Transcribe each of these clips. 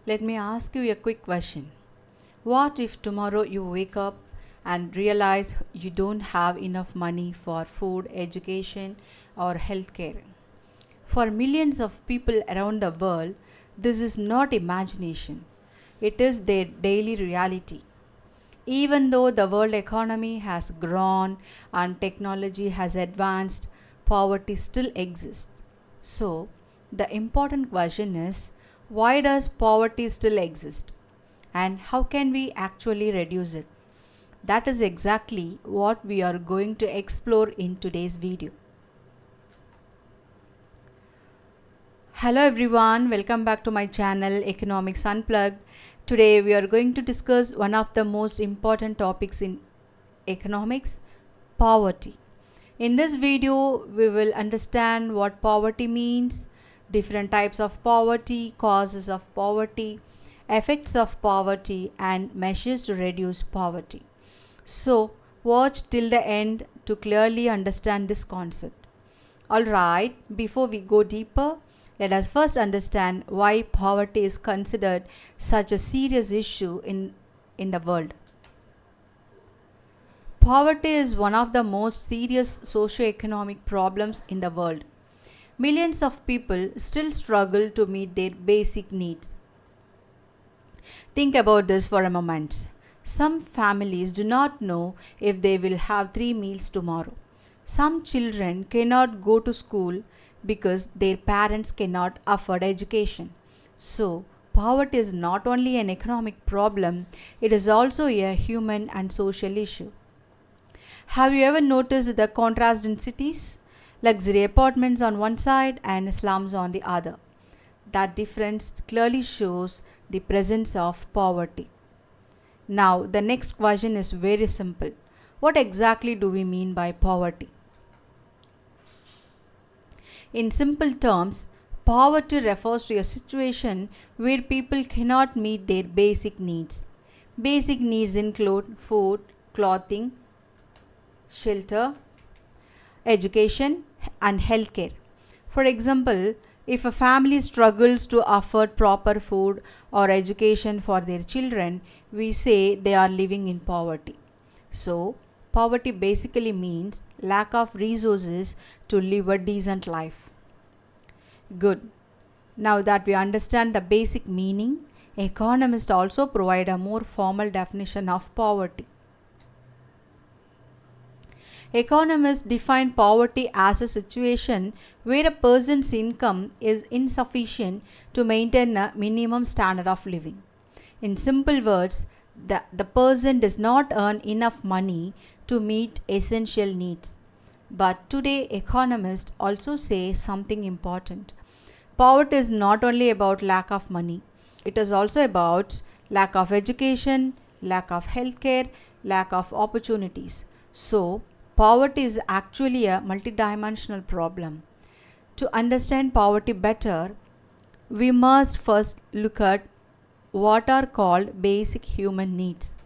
Let me ask you a quick question. What if tomorrow you wake up and realize you don't have enough money for food, education, or healthcare? For millions of people around the world, this is not imagination, it is their daily reality. Even though the world economy has grown and technology has advanced, poverty still exists. So, the important question is, why does poverty still exist? And how can we actually reduce it? That is exactly what we are going to explore in today's video. Hello everyone, welcome back to my channel Economics Unplugged. Today we are going to discuss one of the most important topics in economics, poverty. In this video, we will understand what poverty means, different types of poverty, causes of poverty, effects of poverty, and measures to reduce poverty. So, watch till the end to clearly understand this concept. Alright, before we go deeper, let us first understand why poverty is considered such a serious issue in the world. Poverty is one of the most serious socio-economic problems in the world. Millions of people still struggle to meet their basic needs. Think about this for a moment. Some families do not know if they will have 3 meals tomorrow. Some children cannot go to school because their parents cannot afford education. So, poverty is not only an economic problem, it is also a human and social issue. Have you ever noticed the contrast in cities? Luxury apartments on one side and slums on the other. That difference clearly shows the presence of poverty. Now, the next question is very simple. What exactly do we mean by poverty? In simple terms, poverty refers to a situation where people cannot meet their basic needs. Basic needs include food, clothing, shelter, education, and healthcare. For example, if a family struggles to afford proper food or education for their children, we say they are living in poverty. So, poverty basically means lack of resources to live a decent life. Good. Now that we understand the basic meaning, economists also provide a more formal definition of poverty. Economists define poverty as a situation where a person's income is insufficient to maintain a minimum standard of living. In simple words, the person does not earn enough money to meet essential needs. But today, economists also say something important. Poverty is not only about lack of money, it is also about lack of education, lack of healthcare, lack of opportunities. So, poverty is actually a multidimensional problem. To understand poverty better, we must first look at what are called basic human needs.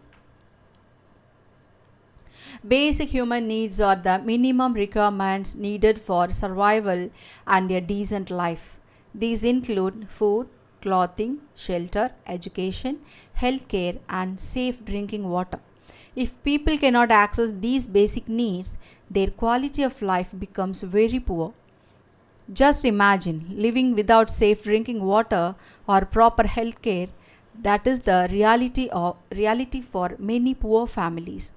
Basic human needs are the minimum requirements needed for survival and a decent life. These include food, clothing, shelter, education, healthcare, and safe drinking water. If people cannot access these basic needs, their quality of life becomes very poor. Just imagine living without safe drinking water or proper health care. That is the reality for many poor families.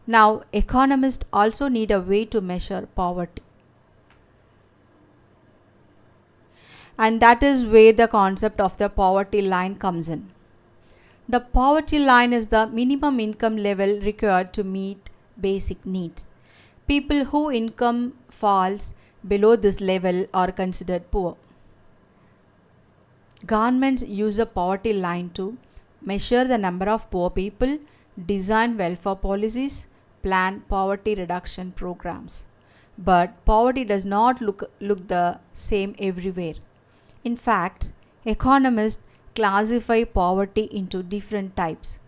Now, economists also need a way to measure poverty. And that is where the concept of the poverty line comes in. The poverty line is the minimum income level required to meet basic needs. People whose income falls below this level are considered poor. Governments use the poverty line to measure the number of poor people, design welfare policies, plan poverty reduction programs. But poverty does not look the same everywhere. In fact, economists classify poverty into different types.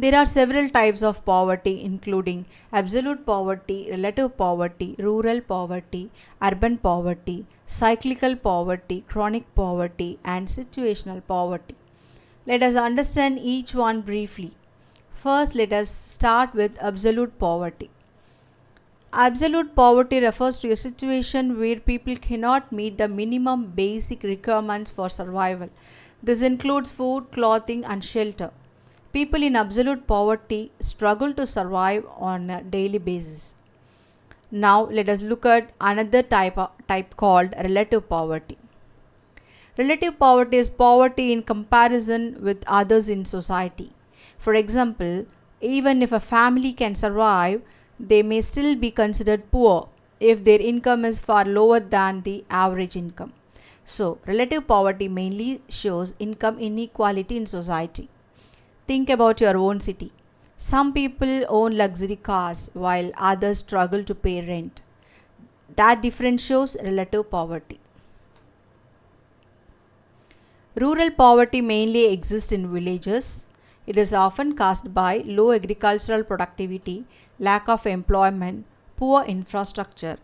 There are several types of poverty, including absolute poverty, relative poverty, rural poverty, urban poverty, cyclical poverty, chronic poverty, and situational poverty. Let us understand each one briefly. First, let us start with absolute poverty. Absolute poverty refers to a situation where people cannot meet the minimum basic requirements for survival. This includes food, clothing, and shelter. People in absolute poverty struggle to survive on a daily basis. Now, let us look at another type called relative poverty. Relative poverty is poverty in comparison with others in society. For example, even if a family can survive, they may still be considered poor if their income is far lower than the average income. So, relative poverty mainly shows income inequality in society. Think about your own city. Some people own luxury cars while others struggle to pay rent. That difference shows relative poverty. Rural poverty mainly exists in villages. It is often caused by low agricultural productivity, lack of employment, poor infrastructure.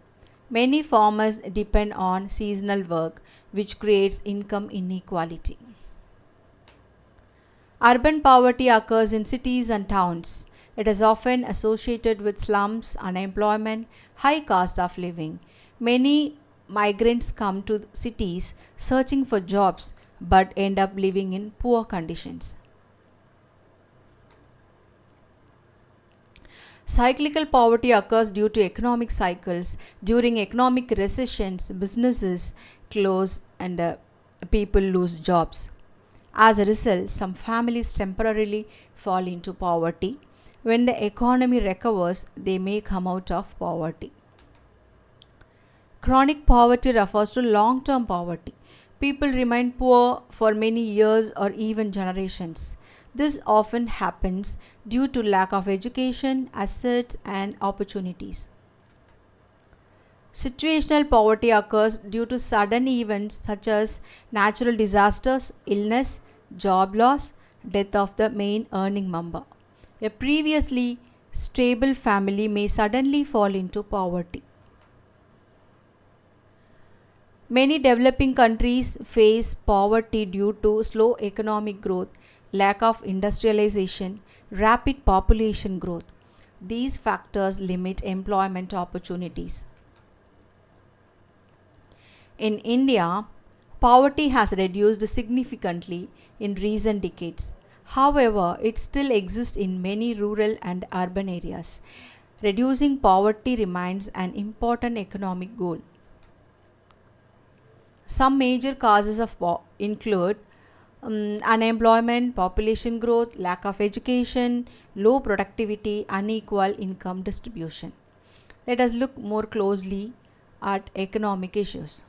Many farmers depend on seasonal work, which creates income inequality. Urban poverty occurs in cities and towns. It is often associated with slums, unemployment, high cost of living. Many migrants come to cities searching for jobs but end up living in poor conditions. Cyclical poverty occurs due to economic cycles. During economic recessions, businesses close and people lose jobs. As a result, some families temporarily fall into poverty. When the economy recovers, they may come out of poverty. Chronic poverty refers to long term poverty. People remain poor for many years or even generations. This often happens due to lack of education, assets, and opportunities. Situational poverty occurs due to sudden events such as natural disasters, illness, job loss, death of the main earning member. A previously stable family may suddenly fall into poverty. Many developing countries face poverty due to slow economic growth, lack of industrialization, rapid population growth. These factors limit employment opportunities. In India, poverty has reduced significantly in recent decades. However, it still exists in many rural and urban areas. Reducing poverty remains an important economic goal. Some major causes of include unemployment, population growth, lack of education, low productivity, unequal income distribution. Let us look more closely at economic issues.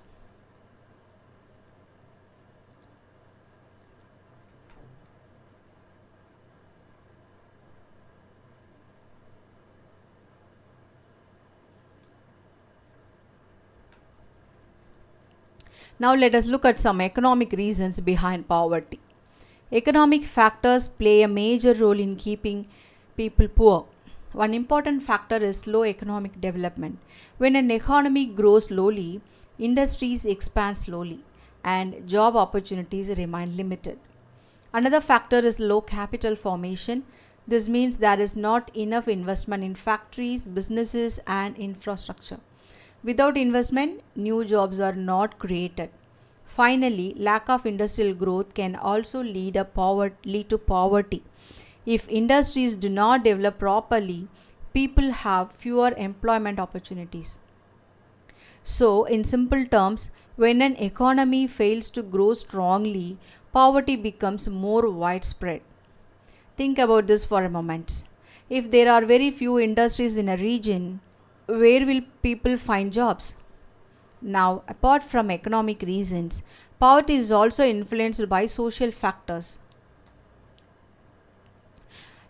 Now let us look at some economic reasons behind poverty. Economic factors play a major role in keeping people poor. One important factor is slow economic development. When an economy grows slowly, industries expand slowly and job opportunities remain limited. Another factor is low capital formation. This means there is not enough investment in factories, businesses, and infrastructure. Without investment, new jobs are not created. Finally, lack of industrial growth can also lead to poverty. If industries do not develop properly, people have fewer employment opportunities. So, in simple terms, when an economy fails to grow strongly, poverty becomes more widespread. Think about this for a moment. If there are very few industries in a region, where will people find jobs? Now, apart from economic reasons, poverty is also influenced by social factors.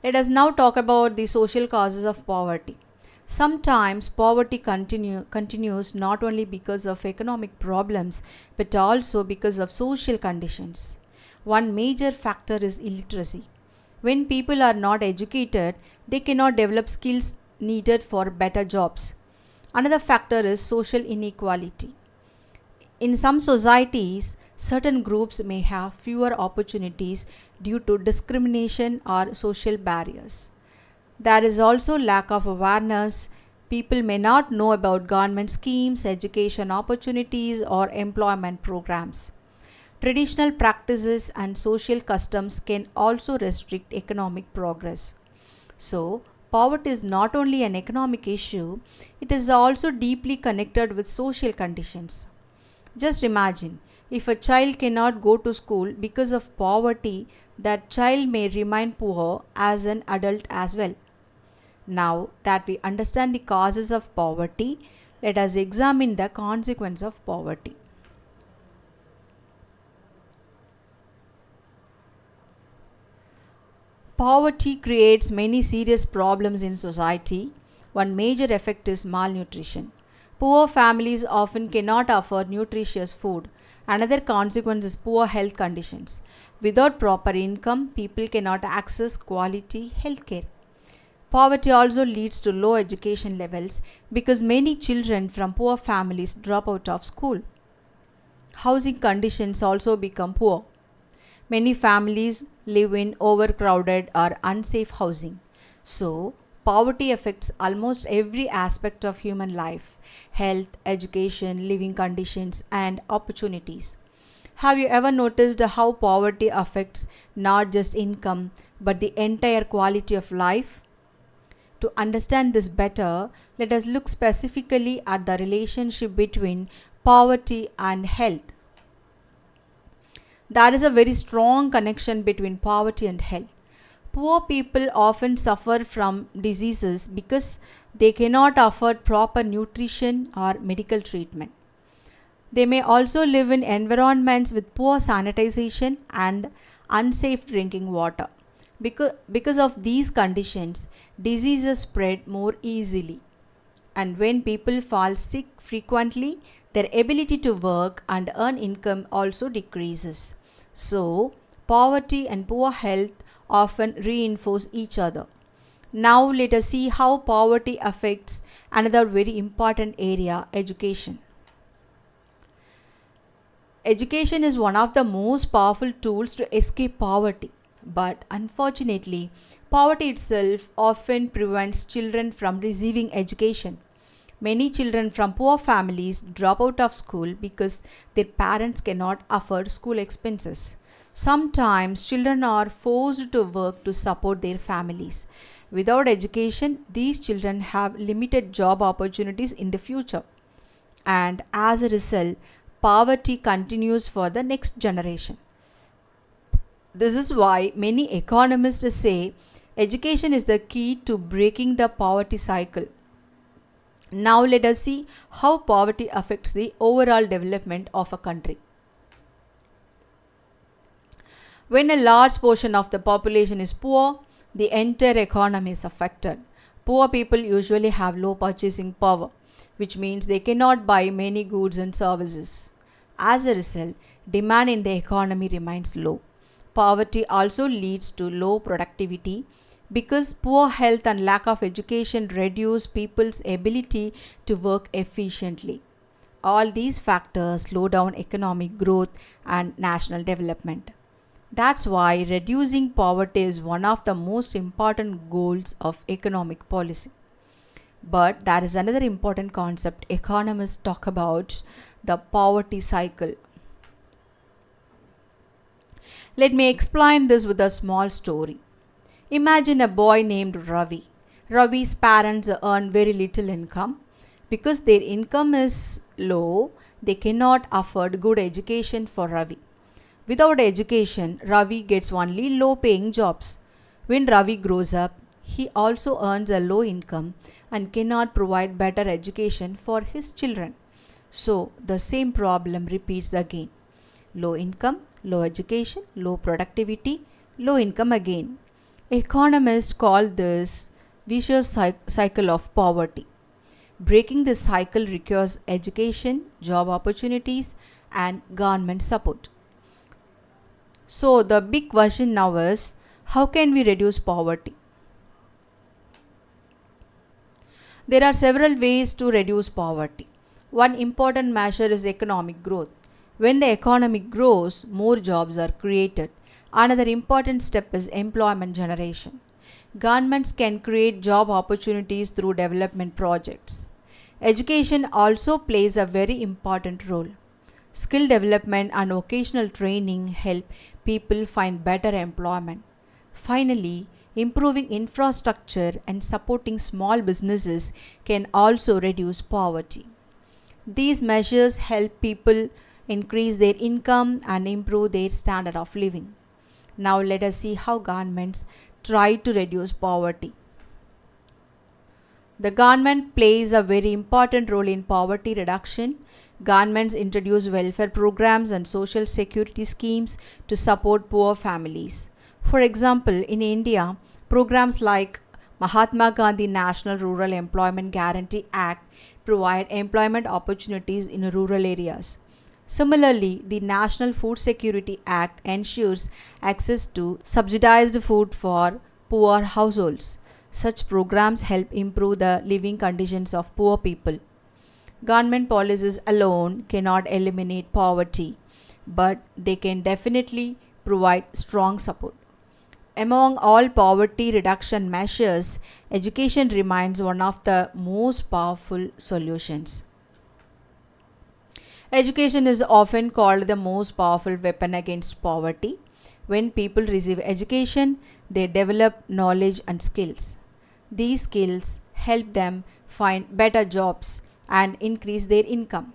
Let us now talk about the social causes of poverty. Sometimes poverty continues not only because of economic problems but also because of social conditions. One major factor is illiteracy. When people are not educated, they cannot develop skills needed for better jobs. Another factor is social inequality. In some societies, certain groups may have fewer opportunities due to discrimination or social barriers. There is also lack of awareness. People may not know about government schemes, education opportunities, or employment programs. Traditional practices and social customs can also restrict economic progress. So, poverty is not only an economic issue, it is also deeply connected with social conditions. Just imagine, if a child cannot go to school because of poverty, that child may remain poor as an adult as well. Now that we understand the causes of poverty, let us examine the consequence of poverty. Poverty creates many serious problems in society. One major effect is malnutrition. Poor families often cannot afford nutritious food. Another consequence is poor health conditions. Without proper income, people cannot access quality healthcare. Poverty also leads to low education levels because many children from poor families drop out of school. Housing conditions also become poor. Many families live in overcrowded or unsafe housing. So, poverty affects almost every aspect of human life: health, education, living conditions, and opportunities. Have you ever noticed how poverty affects not just income but the entire quality of life? To understand this better, let us look specifically at the relationship between poverty and health. There is a very strong connection between poverty and health. Poor people often suffer from diseases because they cannot afford proper nutrition or medical treatment. They may also live in environments with poor sanitization and unsafe drinking water. Because of these conditions, diseases spread more easily. And when people fall sick frequently, their ability to work and earn income also decreases. So, poverty and poor health often reinforce each other. Now, let us see how poverty affects another very important area: education. Education is one of the most powerful tools to escape poverty. But unfortunately, poverty itself often prevents children from receiving education. Many children from poor families drop out of school because their parents cannot afford school expenses. Sometimes children are forced to work to support their families. Without education, these children have limited job opportunities in the future. And as a result, poverty continues for the next generation. This is why many economists say education is the key to breaking the poverty cycle. Now let us see how poverty affects the overall development of a country. When a large portion of the population is poor, the entire economy is affected. Poor people usually have low purchasing power, which means they cannot buy many goods and services. As a result, demand in the economy remains low. Poverty also leads to low productivity because poor health and lack of education reduce people's ability to work efficiently. All these factors slow down economic growth and national development. That's why reducing poverty is one of the most important goals of economic policy. But there is another important concept economists talk about: the poverty cycle. Let me explain this with a small story. Imagine a boy named Ravi. Ravi's parents earn very little income. Because their income is low, they cannot afford good education for Ravi. Without education, Ravi gets only low paying jobs. When Ravi grows up, he also earns a low income and cannot provide better education for his children. So, the same problem repeats again: low income, low education, low productivity, low income again. Economists call this vicious cycle of poverty. Breaking this cycle requires education, job opportunities, and government support. So, the big question now is, How can we reduce poverty? There are several ways to reduce poverty. One important measure is economic growth. When the economy grows, more jobs are created. Another important step is employment generation. Governments can create job opportunities through development projects. Education also plays a very important role. Skill development and vocational training help people find better employment. Finally, improving infrastructure and supporting small businesses can also reduce poverty. These measures help people increase their income and improve their standard of living. Now, let us see how governments try to reduce poverty. The government plays a very important role in poverty reduction. Governments introduce welfare programs and social security schemes to support poor families. For example, in India, programs like Mahatma Gandhi National Rural Employment Guarantee Act provide employment opportunities in rural areas. Similarly, the National Food Security Act ensures access to subsidized food for poor households. Such programs help improve the living conditions of poor people. Government policies alone cannot eliminate poverty, but they can definitely provide strong support. Among all poverty reduction measures, education remains one of the most powerful solutions. Education is often called the most powerful weapon against poverty. When people receive education, they develop knowledge and skills. These skills help them find better jobs and increase their income.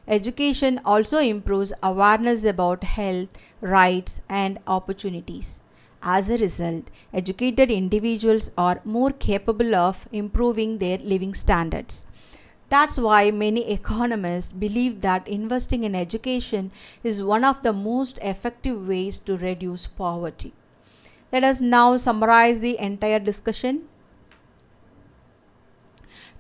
Education also improves awareness about health, rights, and opportunities. As a result, educated individuals are more capable of improving their living standards. That's why many economists believe that investing in education is one of the most effective ways to reduce poverty. Let us now summarize the entire discussion.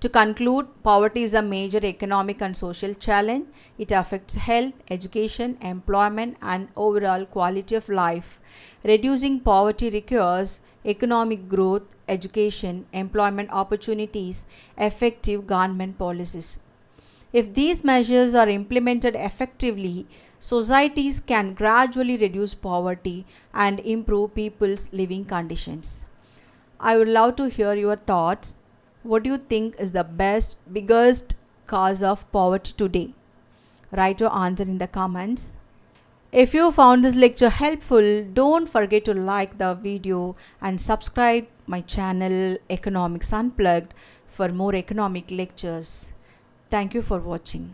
To conclude, poverty is a major economic and social challenge. It affects health, education, employment, and overall quality of life. Reducing poverty requires economic growth, education, employment opportunities, effective government policies. If these measures are implemented effectively, societies can gradually reduce poverty and improve people's living conditions. I would love to hear your thoughts. What do you think is the biggest cause of poverty today? Write your answer in the comments. If you found this lecture helpful, don't forget to like the video and subscribe my channel Economics Unplugged for more economic lectures. Thank you for watching.